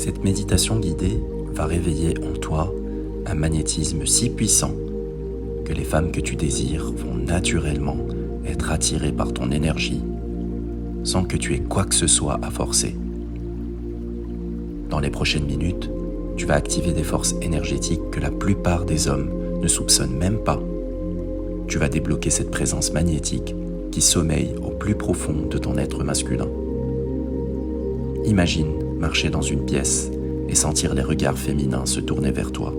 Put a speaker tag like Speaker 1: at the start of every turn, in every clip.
Speaker 1: Cette méditation guidée va réveiller en toi un magnétisme si puissant que les femmes que tu désires vont naturellement être attirées par ton énergie sans que tu aies quoi que ce soit à forcer. Dans les prochaines minutes, tu vas activer des forces énergétiques que la plupart des hommes ne soupçonnent même pas. Tu vas débloquer cette présence magnétique qui sommeille au plus profond de ton être masculin. Imagine marcher dans une pièce et sentir les regards féminins se tourner vers toi.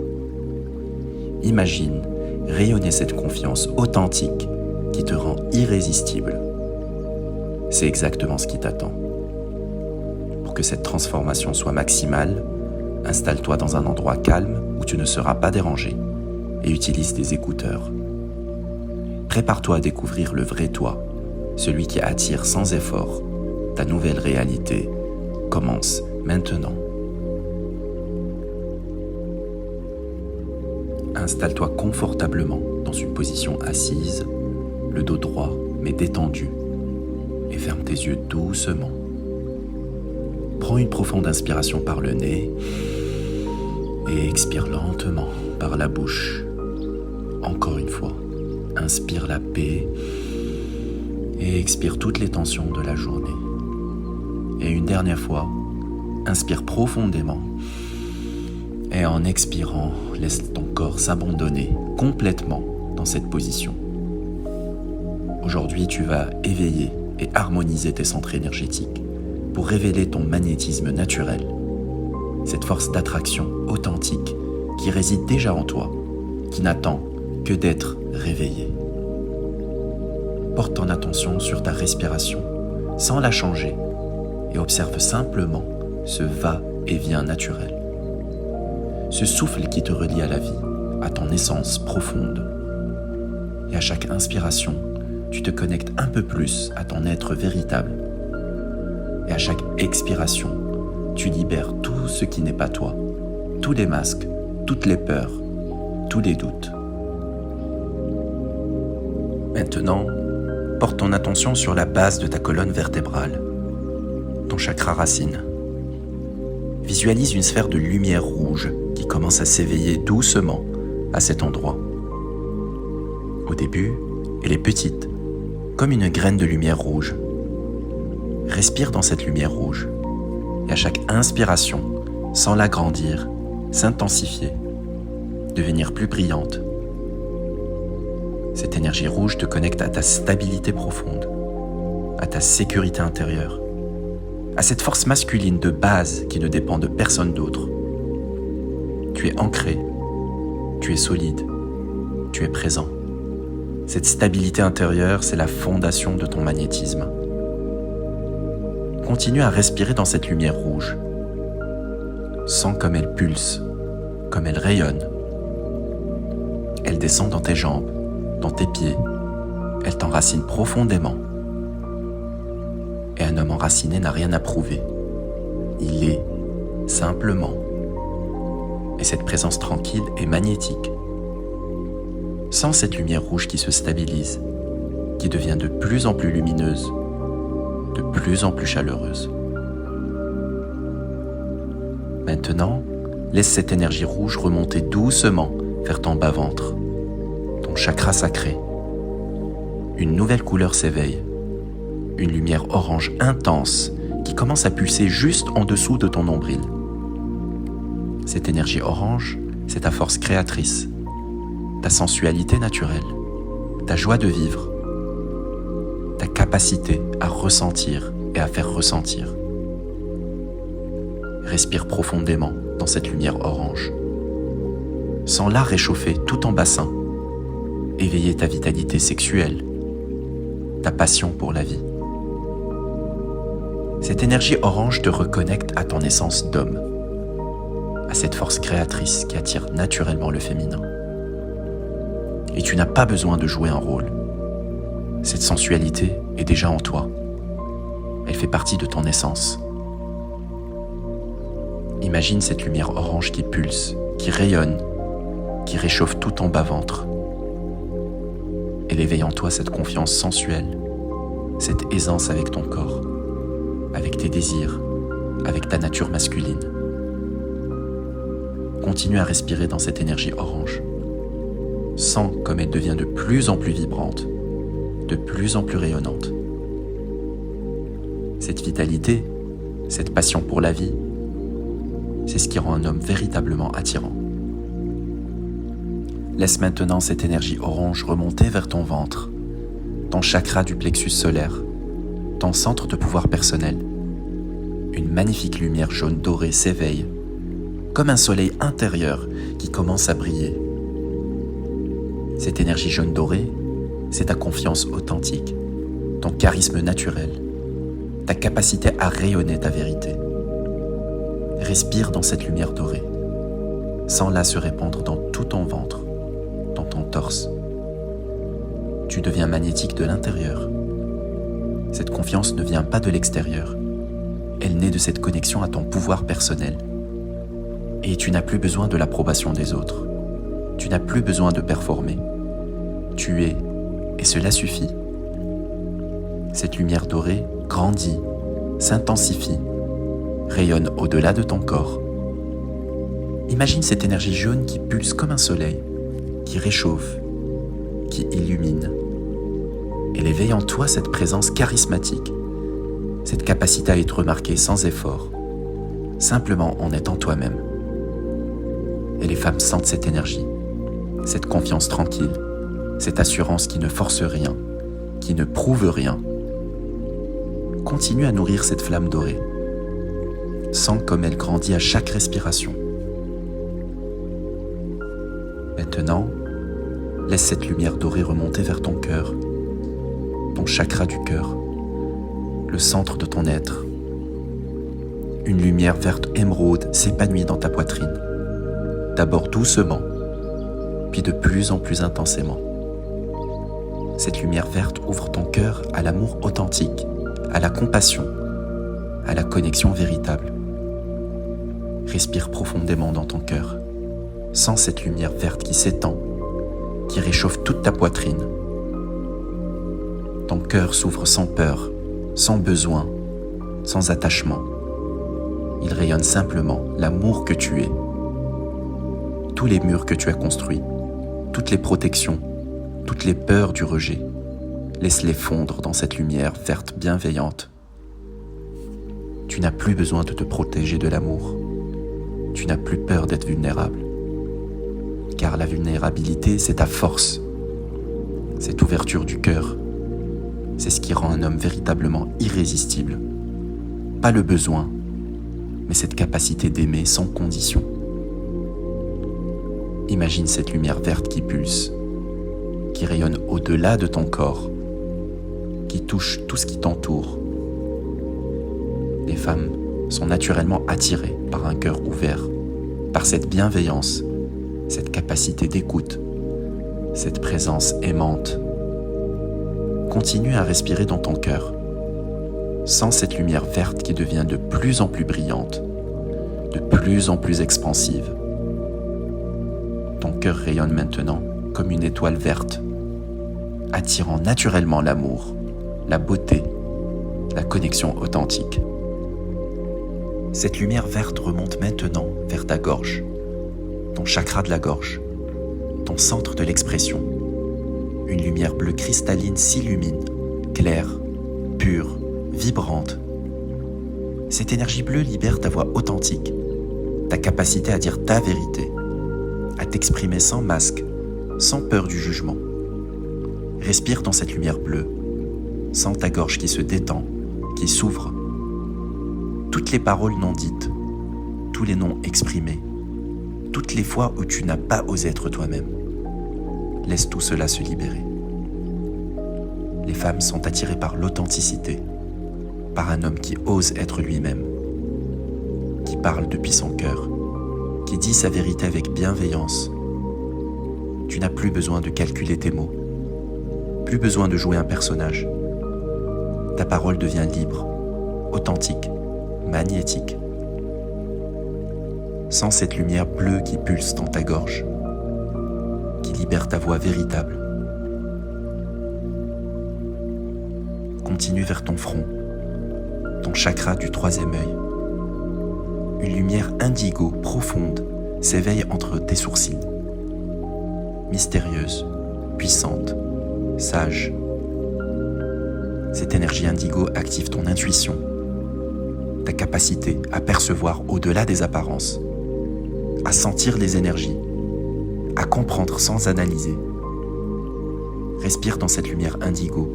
Speaker 1: Imagine rayonner cette confiance authentique qui te rend irrésistible. C'est exactement ce qui t'attend. Pour que cette transformation soit maximale, installe-toi dans un endroit calme où tu ne seras pas dérangé et utilise des écouteurs. Prépare-toi à découvrir le vrai toi, celui qui attire sans effort. Ta nouvelle réalité commence maintenant. Installe-toi confortablement dans une position assise, le dos droit mais détendu, et ferme tes yeux doucement. Prends une profonde inspiration par le nez et expire lentement par la bouche. Encore une fois, inspire la paix et expire toutes les tensions de la journée. Et une dernière fois, inspire profondément et en expirant, laisse ton corps s'abandonner complètement dans cette position. Aujourd'hui, tu vas éveiller et harmoniser tes centres énergétiques pour révéler ton magnétisme naturel, cette force d'attraction authentique qui réside déjà en toi, qui n'attend que d'être réveillée. Porte ton attention sur ta respiration sans la changer et observe simplement ce va-et-vient naturel. Ce souffle qui te relie à la vie, à ton essence profonde. Et à chaque inspiration, tu te connectes un peu plus à ton être véritable. Et à chaque expiration, tu libères tout ce qui n'est pas toi, tous les masques, toutes les peurs, tous les doutes. Maintenant, porte ton attention sur la base de ta colonne vertébrale, ton chakra racine. Visualise une sphère de lumière rouge qui commence à s'éveiller doucement à cet endroit. Au début, elle est petite, comme une graine de lumière rouge. Respire dans cette lumière rouge et à chaque inspiration, sens l'agrandir, s'intensifier, devenir plus brillante. Cette énergie rouge te connecte à ta stabilité profonde, à ta sécurité intérieure, à cette force masculine de base qui ne dépend de personne d'autre. Tu es ancré, tu es solide, tu es présent. Cette stabilité intérieure, c'est la fondation de ton magnétisme. Continue à respirer dans cette lumière rouge. Sens comme elle pulse, comme elle rayonne. Elle descend dans tes jambes, dans tes pieds. Elle t'enracine profondément. Et un homme enraciné n'a rien à prouver. Il est simplement. Et cette présence tranquille est magnétique. Sens cette lumière rouge qui se stabilise, qui devient de plus en plus lumineuse, de plus en plus chaleureuse. Maintenant, laisse cette énergie rouge remonter doucement vers ton bas-ventre, ton chakra sacré. Une nouvelle couleur s'éveille, une lumière orange intense qui commence à pulser juste en dessous de ton nombril. Cette énergie orange, c'est ta force créatrice, ta sensualité naturelle, ta joie de vivre, ta capacité à ressentir et à faire ressentir. Respire profondément dans cette lumière orange. Sens-la réchauffer tout ton bassin, éveiller ta vitalité sexuelle, ta passion pour la vie. Cette énergie orange te reconnecte à ton essence d'homme, à cette force créatrice qui attire naturellement le féminin. Et tu n'as pas besoin de jouer un rôle. Cette sensualité est déjà en toi. Elle fait partie de ton essence. Imagine cette lumière orange qui pulse, qui rayonne, qui réchauffe tout ton bas-ventre. Elle éveille en toi cette confiance sensuelle, cette aisance avec ton corps, avec tes désirs, avec ta nature masculine. Continue à respirer dans cette énergie orange. Sens comme elle devient de plus en plus vibrante, de plus en plus rayonnante. Cette vitalité, cette passion pour la vie, c'est ce qui rend un homme véritablement attirant. Laisse maintenant cette énergie orange remonter vers ton ventre, ton chakra du plexus solaire, ton centre de pouvoir personnel. Une magnifique lumière jaune dorée s'éveille, comme un soleil intérieur qui commence à briller. Cette énergie jaune dorée, c'est ta confiance authentique, ton charisme naturel, ta capacité à rayonner ta vérité. Respire dans cette lumière dorée. Sens-la se répandre dans tout ton ventre, dans ton torse. Tu deviens magnétique de l'intérieur. Cette confiance ne vient pas de l'extérieur. Elle naît de cette connexion à ton pouvoir personnel. Et tu n'as plus besoin de l'approbation des autres. Tu n'as plus besoin de performer. Tu es, et cela suffit. Cette lumière dorée grandit, s'intensifie, rayonne au-delà de ton corps. Imagine cette énergie jaune qui pulse comme un soleil, qui réchauffe, qui illumine. Elle éveille en toi cette présence charismatique, cette capacité à être remarqué sans effort, simplement en étant toi-même. Et les femmes sentent cette énergie, cette confiance tranquille, cette assurance qui ne force rien, qui ne prouve rien. Continue à nourrir cette flamme dorée. Sens comme elle grandit à chaque respiration. Maintenant, laisse cette lumière dorée remonter vers ton cœur, ton chakra du cœur, le centre de ton être. Une lumière verte émeraude s'épanouit dans ta poitrine, d'abord doucement, puis de plus en plus intensément. Cette lumière verte ouvre ton cœur à l'amour authentique, à la compassion, à la connexion véritable. Respire profondément dans ton cœur. Sens cette lumière verte qui s'étend, qui réchauffe toute ta poitrine. Ton cœur s'ouvre sans peur, sans besoin, sans attachement. Il rayonne simplement l'amour que tu es. Tous les murs que tu as construits, toutes les protections, toutes les peurs du rejet, laisse-les fondre dans cette lumière verte bienveillante. Tu n'as plus besoin de te protéger de l'amour. Tu n'as plus peur d'être vulnérable. Car la vulnérabilité, c'est ta force. Cette ouverture du cœur, c'est ce qui rend un homme véritablement irrésistible. Pas le besoin, mais cette capacité d'aimer sans condition. Imagine cette lumière verte qui pulse, qui rayonne au-delà de ton corps, qui touche tout ce qui t'entoure. Les femmes sont naturellement attirées par un cœur ouvert, par cette bienveillance, cette capacité d'écoute, cette présence aimante. Continue à respirer dans ton cœur. Sens cette lumière verte qui devient de plus en plus brillante, de plus en plus expansive. Ton cœur rayonne maintenant comme une étoile verte, attirant naturellement l'amour, la beauté, la connexion authentique. Cette lumière verte remonte maintenant vers ta gorge, ton chakra de la gorge, ton centre de l'expression. Une lumière bleue cristalline s'illumine, claire, pure, vibrante. Cette énergie bleue libère ta voix authentique, ta capacité à dire ta vérité, à t'exprimer sans masque, sans peur du jugement. Respire dans cette lumière bleue, sens ta gorge qui se détend, qui s'ouvre. Toutes les paroles non dites, tous les noms exprimés, toutes les fois où tu n'as pas osé être toi-même. Laisse tout cela se libérer. Les femmes sont attirées par l'authenticité, par un homme qui ose être lui-même, qui parle depuis son cœur, qui dit sa vérité avec bienveillance. Tu n'as plus besoin de calculer tes mots, plus besoin de jouer un personnage. Ta parole devient libre, authentique, magnétique. Sens cette lumière bleue qui pulse dans ta gorge, qui libère ta voix véritable. Continue vers ton front, ton chakra du troisième œil. Une lumière indigo profonde s'éveille entre tes sourcils. Mystérieuse, puissante, sage. Cette énergie indigo active ton intuition, ta capacité à percevoir au-delà des apparences, à sentir les énergies, à comprendre sans analyser. Respire dans cette lumière indigo.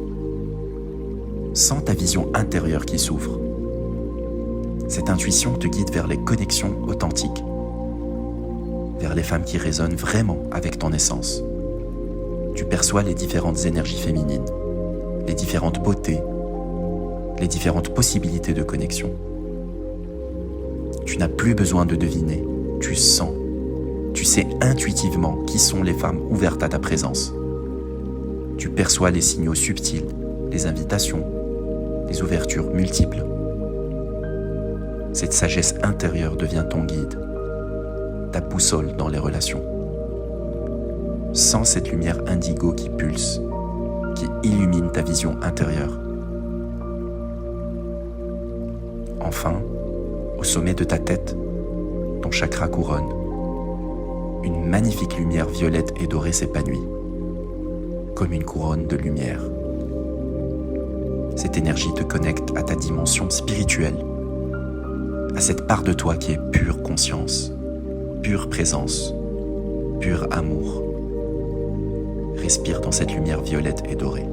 Speaker 1: Sens ta vision intérieure qui s'ouvre. Cette intuition te guide vers les connexions authentiques, vers les femmes qui résonnent vraiment avec ton essence. Tu perçois les différentes énergies féminines, les différentes beautés, les différentes possibilités de connexion. Tu n'as plus besoin de deviner, tu sens, tu sais intuitivement qui sont les femmes ouvertes à ta présence. Tu perçois les signaux subtils, les invitations, les ouvertures multiples. Cette sagesse intérieure devient ton guide, ta boussole dans les relations. Sens cette lumière indigo qui pulse, qui illumine ta vision intérieure. Enfin, au sommet de ta tête, ton chakra couronne. Une magnifique lumière violette et dorée s'épanouit, comme une couronne de lumière. Cette énergie te connecte à ta dimension spirituelle, à cette part de toi qui est pure conscience, pure présence, pur amour. Respire dans cette lumière violette et dorée.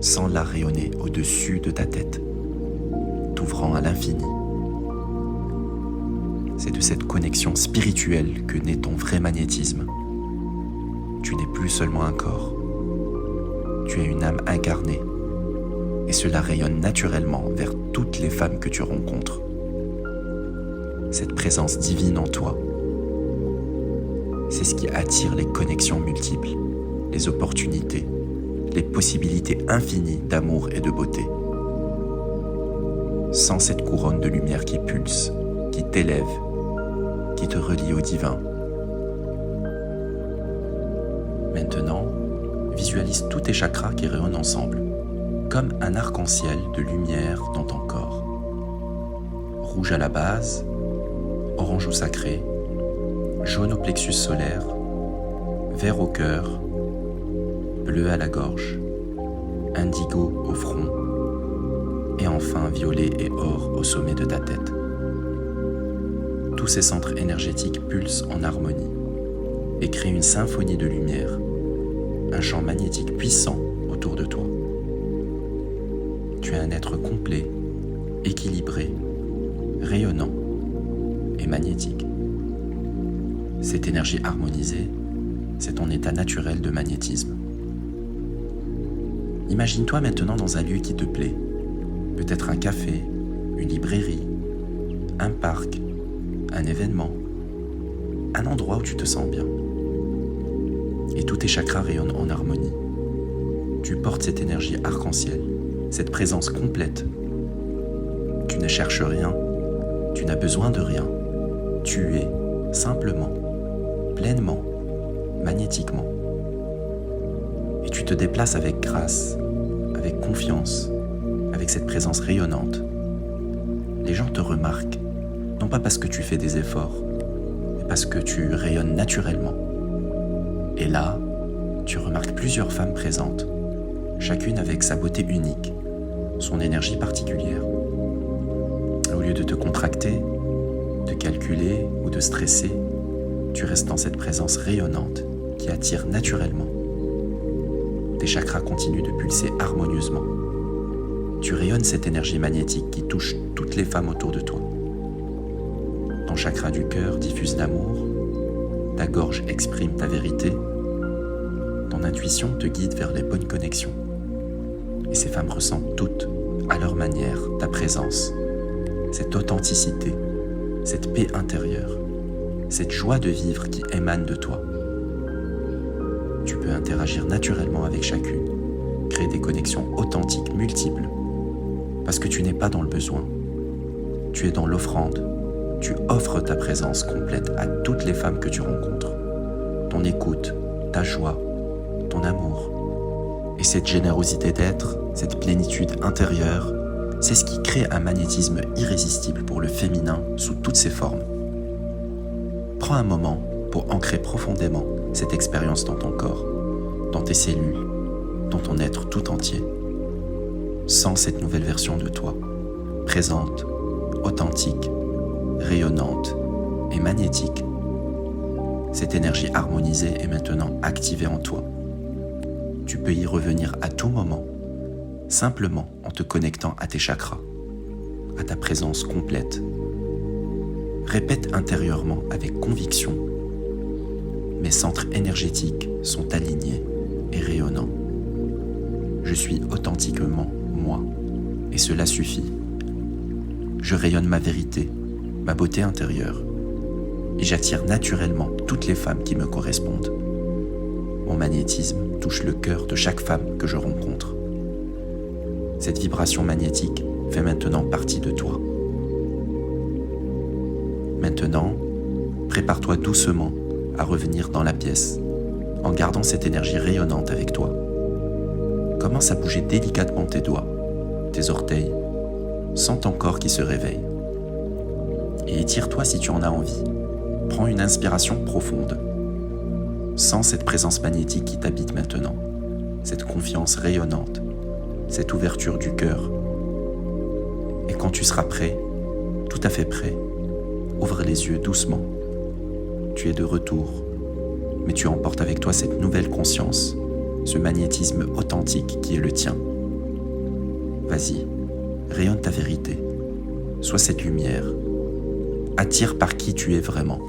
Speaker 1: Sens-la rayonner au-dessus de ta tête, t'ouvrant à l'infini. C'est de cette connexion spirituelle que naît ton vrai magnétisme. Tu n'es plus seulement un corps, tu es une âme incarnée, et cela rayonne naturellement vers toutes les femmes que tu rencontres. Cette présence divine en toi, c'est ce qui attire les connexions multiples, les opportunités, les possibilités infinies d'amour et de beauté. Sens cette couronne de lumière qui pulse, qui t'élève, qui te relie au divin. Maintenant, visualise tous tes chakras qui rayonnent ensemble, comme un arc-en-ciel de lumière dans ton corps. Rouge à la base, orange au sacré, jaune au plexus solaire, vert au cœur, bleu à la gorge, indigo au front, et enfin violet et or au sommet de ta tête. Tous ces centres énergétiques pulsent en harmonie et créent une symphonie de lumière, un champ magnétique puissant autour de toi. Tu es un être complet, équilibré, rayonnant et magnétique. Cette énergie harmonisée, c'est ton état naturel de magnétisme. Imagine-toi maintenant dans un lieu qui te plaît, peut-être un café, une librairie, un parc, un événement, un endroit où tu te sens bien. Et tous tes chakras rayonnent en harmonie. Tu portes cette énergie arc-en-ciel, cette présence complète. Tu ne cherches rien, tu n'as besoin de rien. Tu es simplement, pleinement, magnétiquement. Et tu te déplaces avec grâce, avec confiance, avec cette présence rayonnante. Les gens te remarquent, non pas parce que tu fais des efforts, mais parce que tu rayonnes naturellement. Et là, tu remarques plusieurs femmes présentes, chacune avec sa beauté unique, son énergie particulière. Au lieu de te contracter, de calculer ou de stresser, tu restes dans cette présence rayonnante qui attire naturellement. Tes chakras continuent de pulser harmonieusement. Tu rayonnes cette énergie magnétique qui touche toutes les femmes autour de toi. Ton chakra du cœur diffuse l'amour, ta gorge exprime ta vérité, ton intuition te guide vers les bonnes connexions. Et ces femmes ressentent toutes, à leur manière, ta présence, cette authenticité, cette paix intérieure, cette joie de vivre qui émane de toi. Tu peux interagir naturellement avec chacune, créer des connexions authentiques multiples, parce que tu n'es pas dans le besoin, tu es dans l'offrande, tu offres ta présence complète à toutes les femmes que tu rencontres, ton écoute, ta joie, ton amour. Et cette générosité d'être, cette plénitude intérieure, c'est ce qui crée un magnétisme irrésistible pour le féminin sous toutes ses formes. Prends un moment pour ancrer profondément cette expérience dans ton corps, dans tes cellules, dans ton être tout entier. Sens cette nouvelle version de toi, présente, authentique, rayonnante et magnétique. Cette énergie harmonisée est maintenant activée en toi. Tu peux y revenir à tout moment, simplement en te connectant à tes chakras, à ta présence complète. Répète intérieurement avec conviction. Mes centres énergétiques sont alignés et rayonnants. Je suis authentiquement moi, et cela suffit. Je rayonne ma vérité, ma beauté intérieure, et j'attire naturellement toutes les femmes qui me correspondent. Mon magnétisme touche le cœur de chaque femme que je rencontre. Cette vibration magnétique fait maintenant partie de toi. Maintenant, prépare-toi doucement à revenir dans la pièce, en gardant cette énergie rayonnante avec toi. Commence à bouger délicatement tes doigts, tes orteils, sens ton corps qui se réveille. Et étire-toi si tu en as envie. Prends une inspiration profonde. Sens cette présence magnétique qui t'habite maintenant, cette confiance rayonnante, cette ouverture du cœur. Et quand tu seras prêt, tout à fait prêt, ouvre les yeux doucement. Tu es de retour, mais tu emportes avec toi cette nouvelle conscience, ce magnétisme authentique qui est le tien. Vas-y, rayonne ta vérité, sois cette lumière, attire par qui tu es vraiment.